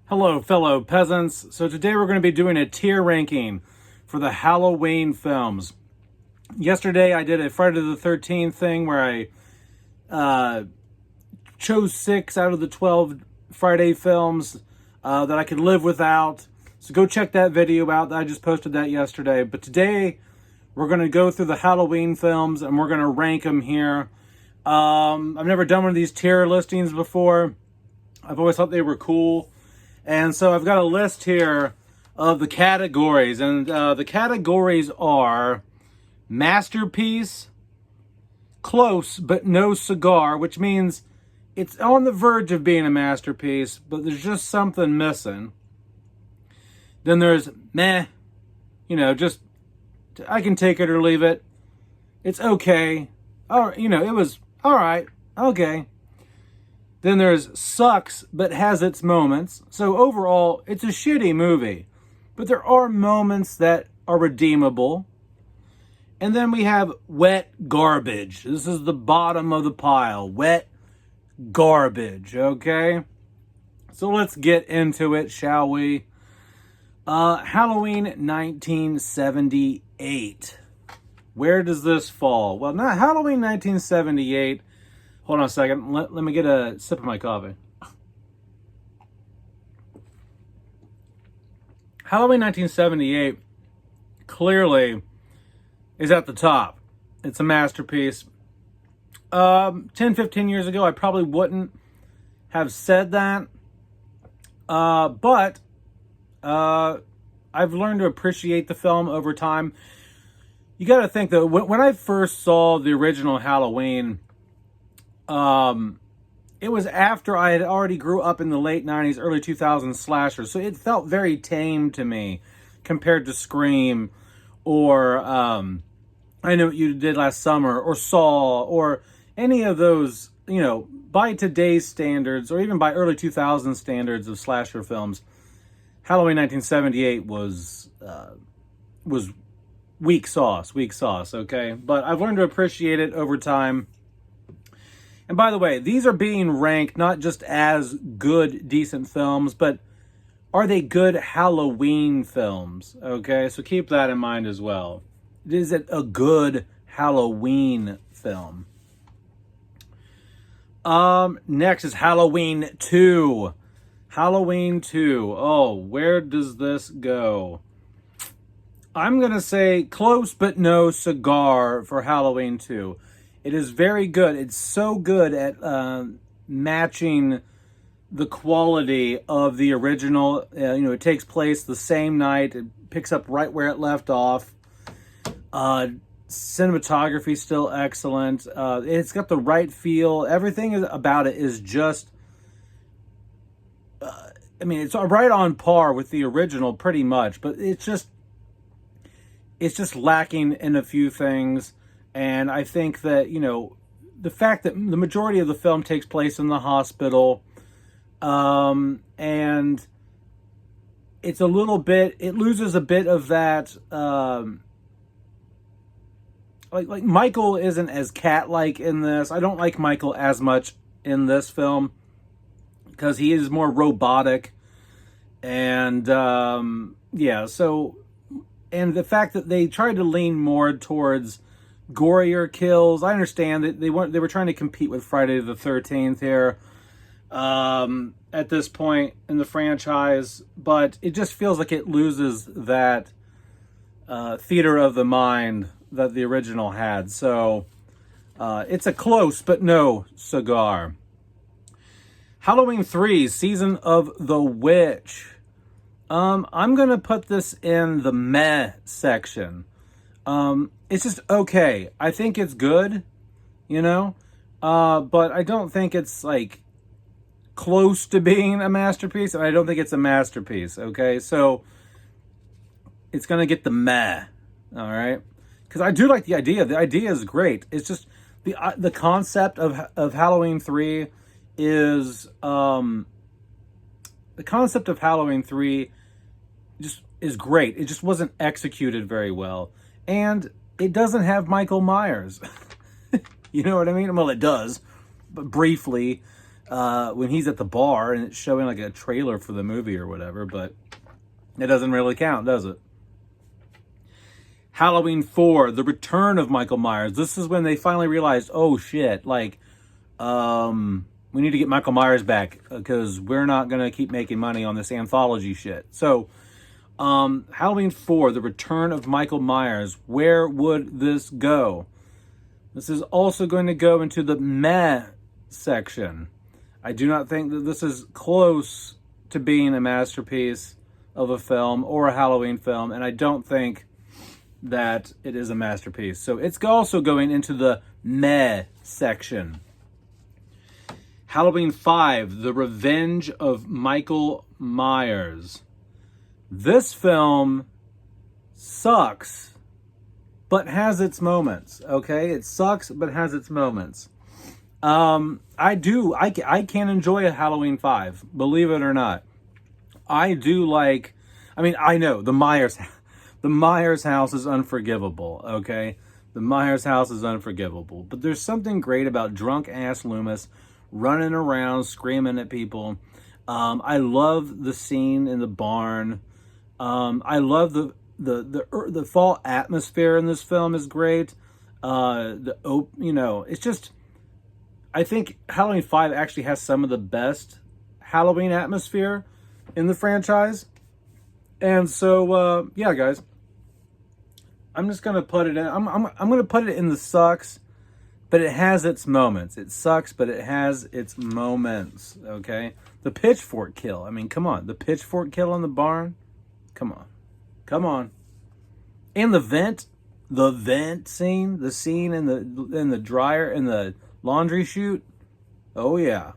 Hello, fellow peasants. So today we're going to be doing a tier ranking for the Halloween films. Yesterday I did a Friday the 13th thing where I chose 6 out of the 12 Friday films that I could live without. So go check that video out. I just posted that yesterday. But today we're going to go through the Halloween films and we're going to rank them here. I've never done one of these tier listings before. I've always thought they were cool. And so I've got a list here of the categories. And the categories are masterpiece, close but no cigar, which means it's on the verge of being a masterpiece, but there's just something missing. Then there's meh, just I can take it or leave it. It's okay. Or, it was all right. Okay. Then there's sucks, but has its moments. So overall, it's a shitty movie. But there are moments that are redeemable. And then we have wet garbage. This is the bottom of the pile. Wet garbage, okay? So let's get into it, shall we? Halloween 1978. Where does this fall? Well, not Halloween 1978. Hold on a second. Let me get a sip of my coffee. Halloween 1978 clearly is at the top. It's a masterpiece. 10, 15 years ago, I probably wouldn't have said that. But I've learned to appreciate the film over time. You got to think that when I first saw the original Halloween, it was after I had already grew up in the late 90s, early 2000s slashers. So it felt very tame to me compared to Scream or I Know What You Did Last Summer or Saw or any of those, by today's standards or even by early 2000s standards of slasher films. Halloween 1978 was weak sauce, okay? But I've learned to appreciate it over time. And by the way, these are being ranked not just as good, decent films, but are they good Halloween films? Okay, so keep that in mind as well. Is it a good Halloween film? Next is Halloween 2. Halloween 2. Oh, where does this go? I'm going to say close but no cigar for Halloween 2. It is very good. It's so good at matching the quality of the original. It takes place the same night. It picks up right where it left off. Cinematography still excellent. It's got the right feel. Everything about it is just... it's right on par with the original pretty much. But it's just lacking in a few things. And I think that, the fact that the majority of the film takes place in the hospital, and it's it loses a bit of that, like Michael isn't as cat-like in this. I don't like Michael as much in this film because he is more robotic. And, and the fact that they tried to lean more towards gorier kills. I understand that they were trying to compete with Friday the 13th here at this point in the franchise, but it just feels like it loses that theater of the mind that the original had. So it's a close but no cigar. Halloween 3, Season of the Witch. I'm going to put this in the meh section. It's just okay. I think it's good, but I don't think it's like close to being a masterpiece, and I don't think it's a masterpiece, okay? So it's going to get the meh, all right? Because I do like the idea. The idea is great. It's just the concept of Halloween 3 is the concept of Halloween 3 just is great. It just wasn't executed very well. And it doesn't have Michael Myers. You know what I mean? Well, it does, but briefly. when he's at the bar and it's showing like a trailer for the movie or whatever, but it doesn't really count, does it? Halloween 4, The Return of Michael Myers. This is when they finally realized, oh shit, like, we need to get Michael Myers back because we're not going to keep making money on this anthology shit. So, Halloween 4, The Return of Michael Myers. Where would this go? This is also going to go into the meh section. I do not think that this is close to being a masterpiece of a film or a Halloween film, and I don't think that it is a masterpiece. So it's also going into the meh section. Halloween 5, The Revenge of Michael Myers. This film sucks, but has its moments, okay? It sucks, but has its moments. I can enjoy a Halloween 5, believe it or not. I know the Myers house is unforgivable, okay? The Myers house is unforgivable. But there's something great about drunk-ass Loomis running around, screaming at people. I love the scene in the barn. I love the fall atmosphere in this film is great. It's just, I think Halloween 5 actually has some of the best Halloween atmosphere in the franchise. And so, yeah, guys, I'm just gonna put it in. I'm gonna put it in the sucks, but it has its moments. It sucks, but it has its moments. Okay, the pitchfork kill. I mean, come on, the pitchfork kill in the barn. Come on, and the vent scene, the scene in the dryer in the laundry chute. Oh yeah.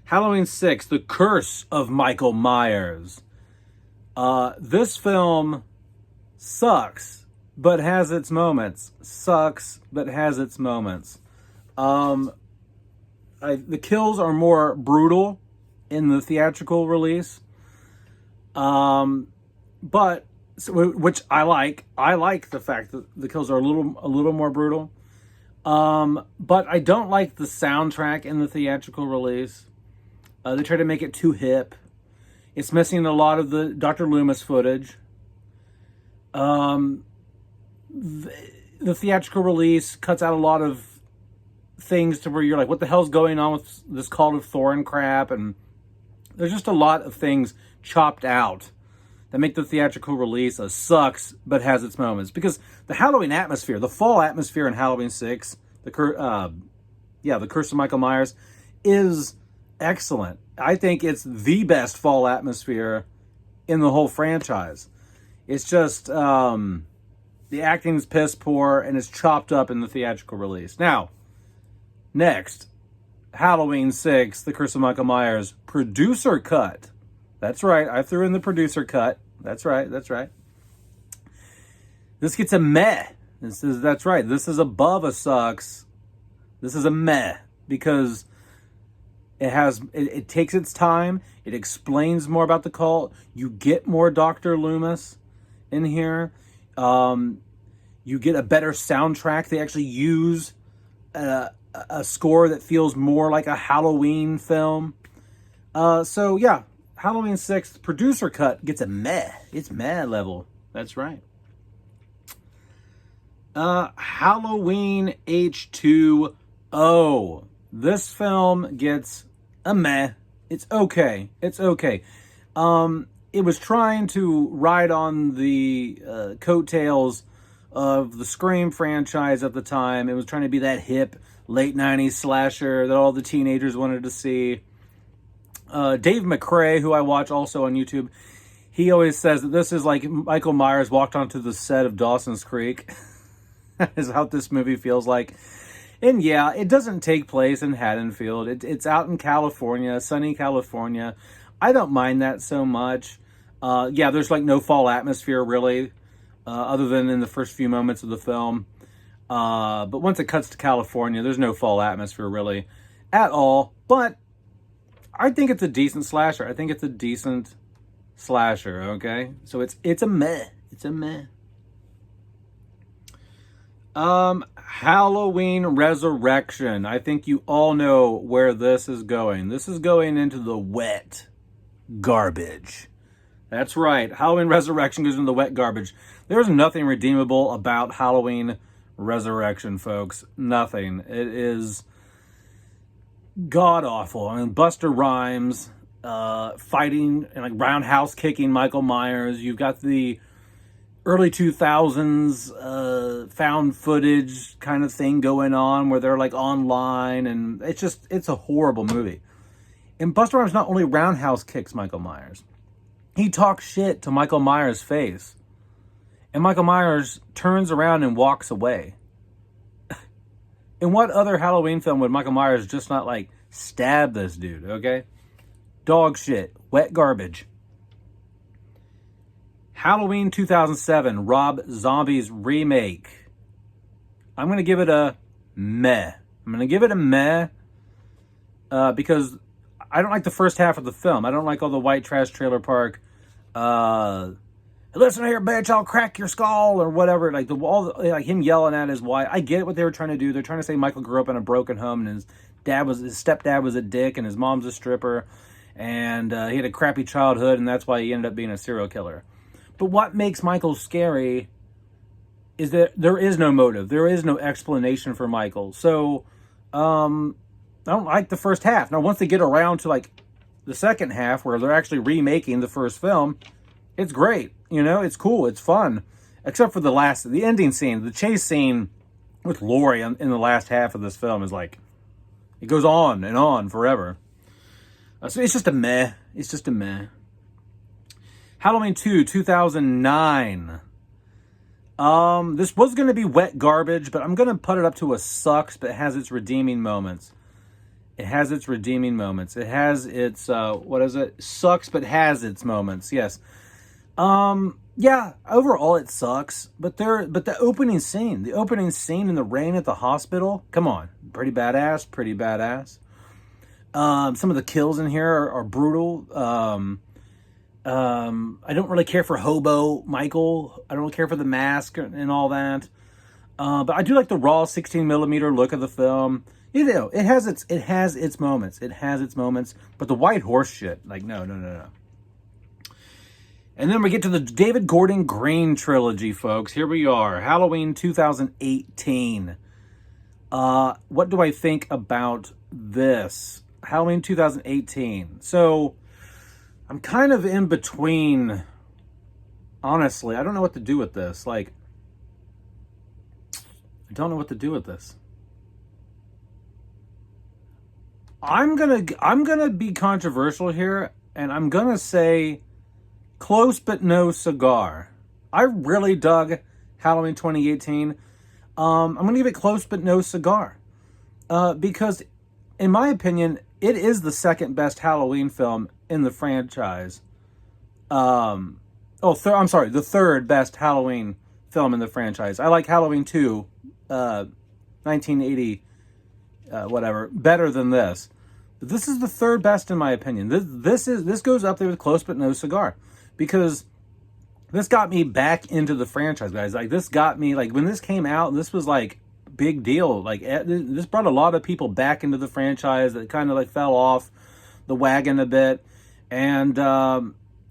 Halloween 6, The Curse of Michael Myers. This film sucks, but has its moments. Sucks, but has its moments. The kills are more brutal in the theatrical release. Which I like. I like the fact that the kills are a little more brutal. But I don't like the soundtrack in the theatrical release. They try to make it too hip. It's missing a lot of the Dr. Loomis footage. The theatrical release cuts out a lot of things to where you're like, what the hell's going on with this Call of Thorn crap? And there's just a lot of things chopped out that make the theatrical release a sucks, but has its moments. Because the Halloween atmosphere, the fall atmosphere in Halloween 6, the Curse of Michael Myers, is excellent. I think it's the best fall atmosphere in the whole franchise. It's just, the acting is piss poor and it's chopped up in the theatrical release. Now, next, Halloween 6, The Curse of Michael Myers, producer cut. That's right, I threw in the producer cut. That's right. This gets a meh. That's right, this is above a sucks. This is a meh, because it takes its time. It explains more about the cult. You get more Dr. Loomis in here. You get a better soundtrack. They actually use a score that feels more like a Halloween film. So yeah, Halloween 6 producer cut gets a meh. It's meh level. That's right. Halloween H2O. This film gets a meh. It's okay. It was trying to ride on the coattails of the Scream franchise at the time. It was trying to be that hip late 90s slasher that all the teenagers wanted to see. Dave McCrae, who I watch also on YouTube, he always says that this is like Michael Myers walked onto the set of Dawson's Creek. Is how this movie feels like. And yeah, it doesn't take place in Haddonfield. It's out in California, sunny California. I don't mind that so much. Yeah, there's like no fall atmosphere really, other than in the first few moments of the film. But once it cuts to California, there's no fall atmosphere really at all. But I think it's a decent slasher. Okay? So it's a meh. It's a meh. Halloween Resurrection. I think you all know where this is going. This is going into the wet garbage. That's right. Halloween Resurrection goes into the wet garbage. There's nothing redeemable about Halloween Resurrection, folks. Nothing. It is god awful. I mean, Buster Rhymes fighting and like roundhouse kicking Michael Myers. You've got the early 2000s found footage kind of thing going on where they're like online, and it's a horrible movie. And Buster Rhymes not only roundhouse kicks Michael Myers, he talks shit to Michael Myers' face. And Michael Myers turns around and walks away. In what other Halloween film would Michael Myers just not like stab this dude, okay? Dog shit. Wet garbage. Halloween 2007, Rob Zombie's remake. I'm going to give it a meh. I'm going to give it a meh because I don't like the first half of the film. I don't like all the white trash trailer park. Listen here, bitch, I'll crack your skull or whatever. Like like him yelling at his wife. I get what they were trying to do. They're trying to say Michael grew up in a broken home and his stepdad was a dick and his mom's a stripper and he had a crappy childhood and that's why he ended up being a serial killer. But what makes Michael scary is that there is no motive. There is no explanation for Michael. So, I don't like the first half. Now, once they get around to like the second half where they're actually remaking the first film, it's great. You know, it's cool. It's fun. Except for the ending scene, the chase scene with Laurie in the last half of this film is like, it goes on and on forever. So it's just a meh. It's just a meh. Halloween 2, 2009. This was going to be wet garbage, but I'm going to put it up to a sucks, but it has its redeeming moments. It has its redeeming moments. It has its, sucks, but has its moments. Yes. Yeah, overall it sucks, but the opening scene in the rain at the hospital, come on, pretty badass. Some of the kills in here are brutal. I don't really care for Hobo Michael. I don't care for the mask and all that. But I do like the raw 16mm look of the film. You know, it has its moments. It has its moments. But the white horse shit, like, no. And then we get to the David Gordon Green trilogy, folks. Here we are. Halloween 2018. What do I think about this? Halloween 2018. So, I'm kind of in between. Honestly, I don't know what to do with this. Like, I don't know what to do with this. I'm gonna be controversial here, and I'm gonna say close but no cigar. I really dug Halloween 2018. I'm gonna give it close but no cigar. Because, in my opinion, it is the second best Halloween film in the franchise. The third best Halloween film in the franchise. I like Halloween 2, 1980, better than this. But this is the third best in my opinion. This goes up there with close but no cigar, because this got me back into the franchise, guys. Like, this got me, like, when this came out, this was like big deal. Like, this brought a lot of people back into the franchise that kind of like fell off the wagon a bit. And, I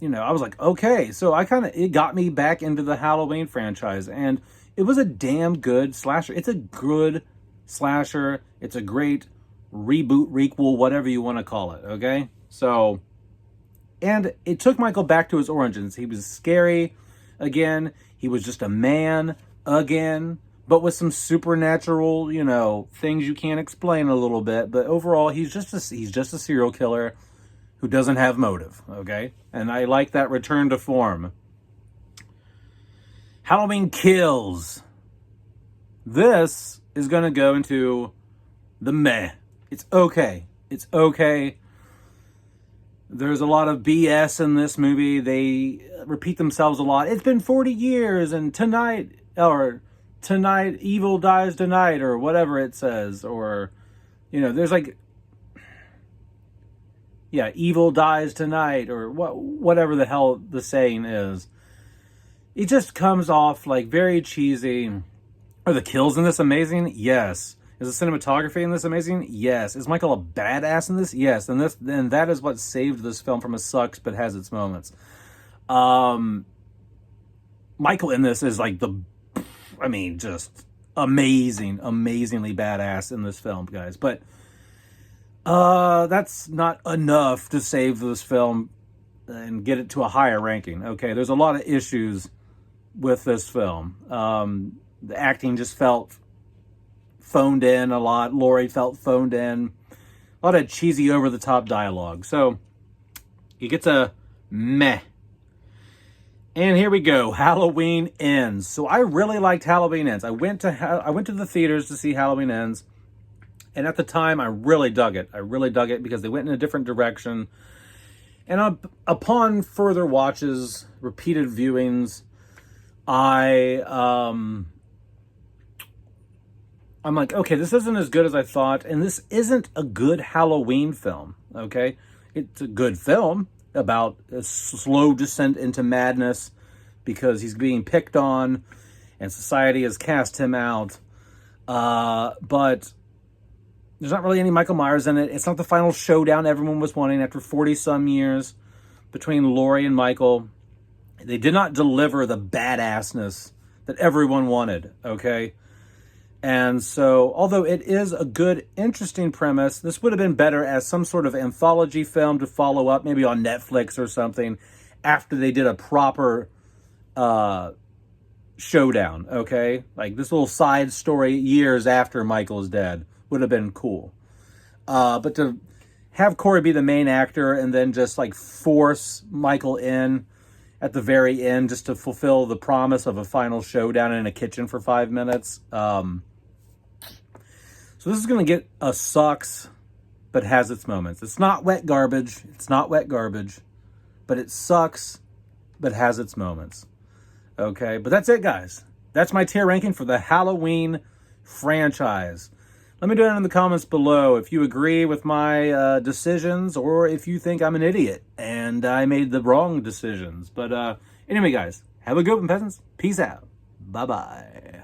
was like, okay. So it got me back into the Halloween franchise. And it was a damn good slasher. It's a good slasher. It's a great reboot, requel, whatever you want to call it, okay? So, and it took Michael back to his origins. He was scary again. He was just a man again, but with some supernatural, things you can't explain a little bit. But overall, he's just a serial killer who doesn't have motive, okay? And I like that return to form. Halloween Kills. This is going to go into the meh. It's okay. It's okay. There's a lot of BS in this movie. They repeat themselves a lot. It's been 40 years and tonight, evil dies tonight, or whatever it says. Or, there's like, yeah, evil dies tonight, or whatever the hell the saying is. It just comes off like very cheesy, Are the kills in this amazing? Yes. Is the cinematography in this amazing? Yes. Is Michael a badass in this? Yes. And that is what saved this film from a sucks but has its moments. Michael in this is like just amazingly badass in this film, guys. But that's not enough to save this film and get it to a higher ranking. Okay, there's a lot of issues with this film. The acting just felt phoned in a lot. Laurie felt phoned in. A lot of cheesy, over-the-top dialogue. So, he gets a meh. And here we go. Halloween Ends. So I really liked Halloween Ends. I went to the theaters to see Halloween Ends. And at the time, I really dug it. I really dug it because they went in a different direction. And upon further watches, repeated viewings, I'm like, okay, this isn't as good as I thought. And this isn't a good Halloween film, okay? It's a good film about a slow descent into madness because he's being picked on and society has cast him out. But there's not really any Michael Myers in it. It's not the final showdown everyone was wanting after 40-some years between Laurie and Michael. They did not deliver the badassness that everyone wanted, okay? And so, although it is a good, interesting premise, this would have been better as some sort of anthology film to follow up, maybe on Netflix or something, after they did a proper showdown, okay? Like this little side story years after Michael's dead would have been cool. But to have Corey be the main actor and then just like force Michael in at the very end just to fulfill the promise of a final showdown in a kitchen for 5 minutes. So this is going to get a sucks, but has its moments. It's not wet garbage. It's not wet garbage, but it sucks, but has its moments. Okay, but that's it, guys. That's my tier ranking for the Halloween franchise. Let me know down in the comments below if you agree with my decisions or if you think I'm an idiot and I made the wrong decisions. But anyway, guys, have a good one, peasants. Peace out. Bye-bye.